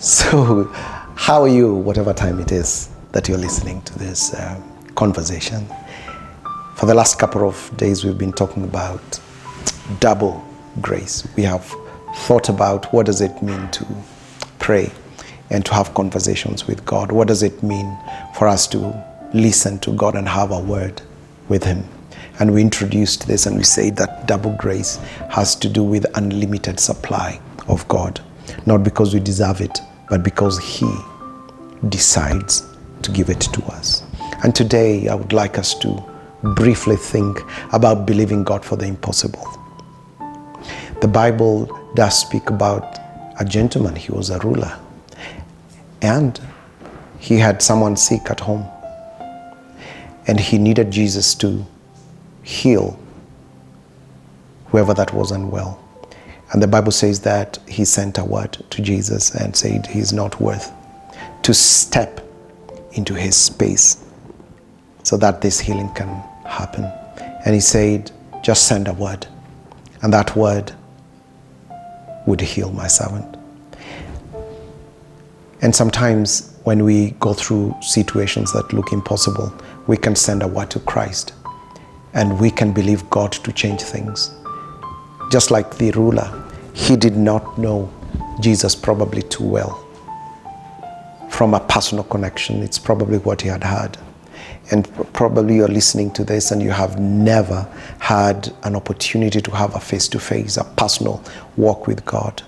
So, how are you, whatever time it is that you're listening to this conversation? For the last couple of days, we've been talking about double grace. We have thought about what does it mean to pray and to have conversations with God. What does it mean for us to listen to God and have a word with Him? And we introduced this and we say that double grace has to do with unlimited supply of God. Not because we deserve it, but because He decides to give it to us. And today I would like us to briefly think about believing God for the impossible. The Bible does speak about a gentleman. He was a ruler and he had someone sick at home and he needed Jesus to heal whoever that was unwell. And the Bible says that he sent a word to Jesus and said he's not worth to step into his space so that this healing can happen. And he said, just send a word, and that word would heal my servant. And sometimes when we go through situations that look impossible, we can send a word to Christ and we can believe God to change things. Just like the ruler, he did not know Jesus probably too well. From a personal connection, it's probably what he had had. And probably you're listening to this and you have never had an opportunity to have a face-to-face, a personal walk with God.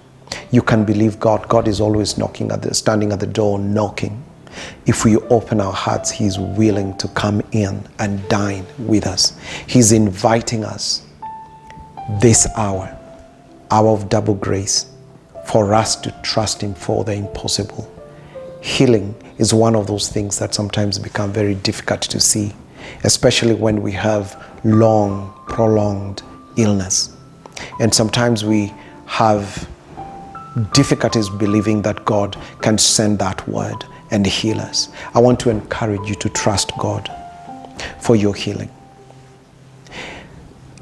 You can believe God. God is always standing at the door, knocking. If we open our hearts, He's willing to come in and dine with us. He's inviting us this hour of double grace, for us to trust Him for the impossible. Healing is one of those things that sometimes become very difficult to see, especially when we have long, prolonged illness. And sometimes we have difficulties believing that God can send that word and heal us. I want to encourage you to trust God for your healing.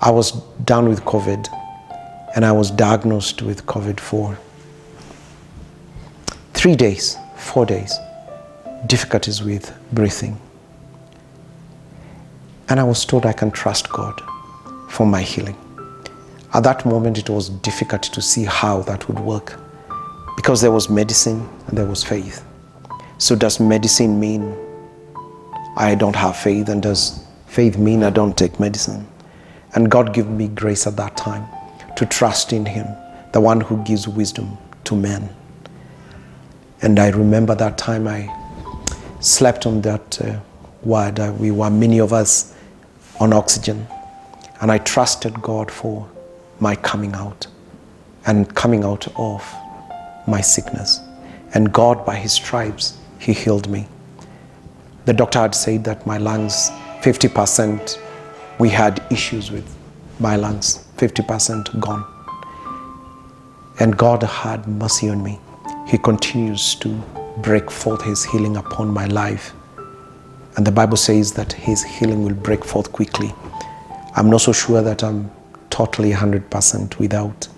I was down with COVID and I was diagnosed with COVID for 3 days, 4 days, difficulties with breathing. And I was told I can trust God for my healing. At that moment, it was difficult to see how that would work because there was medicine and there was faith. So does medicine mean I don't have faith, and does faith mean I don't take medicine? And God gave me grace at that time to trust in Him, the one who gives wisdom to men. And I remember that time I slept on that ward. We were, many of us, on oxygen. And I trusted God for my coming out and coming out of my sickness. And God, by His stripes, He healed me. The doctor had said that my lungs, 50%, we had issues with my lungs, 50% gone. And God had mercy on me. He continues to break forth His healing upon my life. And the Bible says that His healing will break forth quickly. I'm not so sure that I'm totally 100% without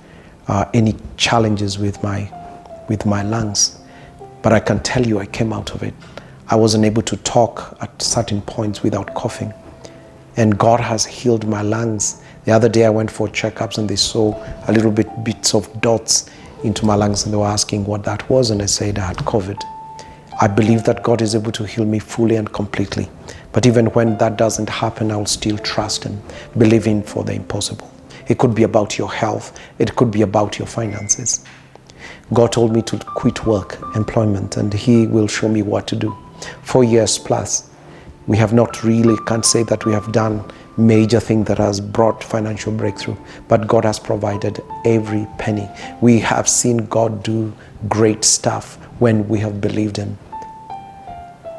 any challenges with my lungs. But I can tell you I came out of it. I wasn't able to talk at certain points without coughing. And God has healed my lungs. The other day I went for checkups and they saw a little bits of dots into my lungs and they were asking what that was, and I said I had COVID. I believe that God is able to heal me fully and completely. But even when that doesn't happen, I will still trust Him, believing for the impossible. It could be about your health. It could be about your finances. God told me to quit work, employment, and He will show me what to do. 4 years plus. We have not really, can't say that we have done major thing that has brought financial breakthrough, but God has provided every penny. We have seen God do great stuff when we have believed Him.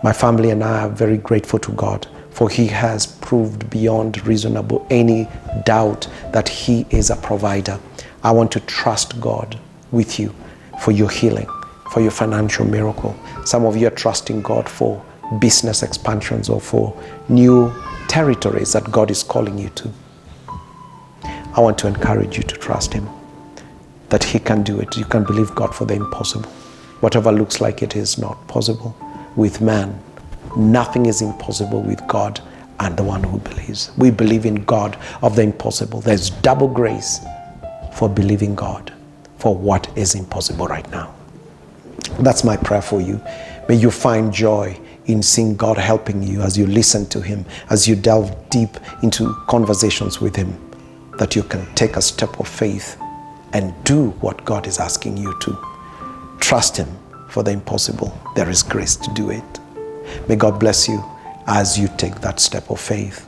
My family and I are very grateful to God, for He has proved beyond reasonable any doubt that He is a provider. I want to trust God with you for your healing, for your financial miracle. Some of you are trusting God for business expansions or for new territories that God is calling you to. I want to encourage you to trust Him, that He can do it. You can believe God for the impossible. Whatever looks like it is not possible with man, nothing is impossible with God and the one who believes. We believe in God of the impossible. There's double grace for believing God for what is impossible right now. That's my prayer for you. May you find joy in seeing God helping you as you listen to him, as you delve deep into conversations with him, that you can take a step of faith and do what God is asking you to. Trust him for the impossible. There is grace to do it. May God bless you as you take that step of faith.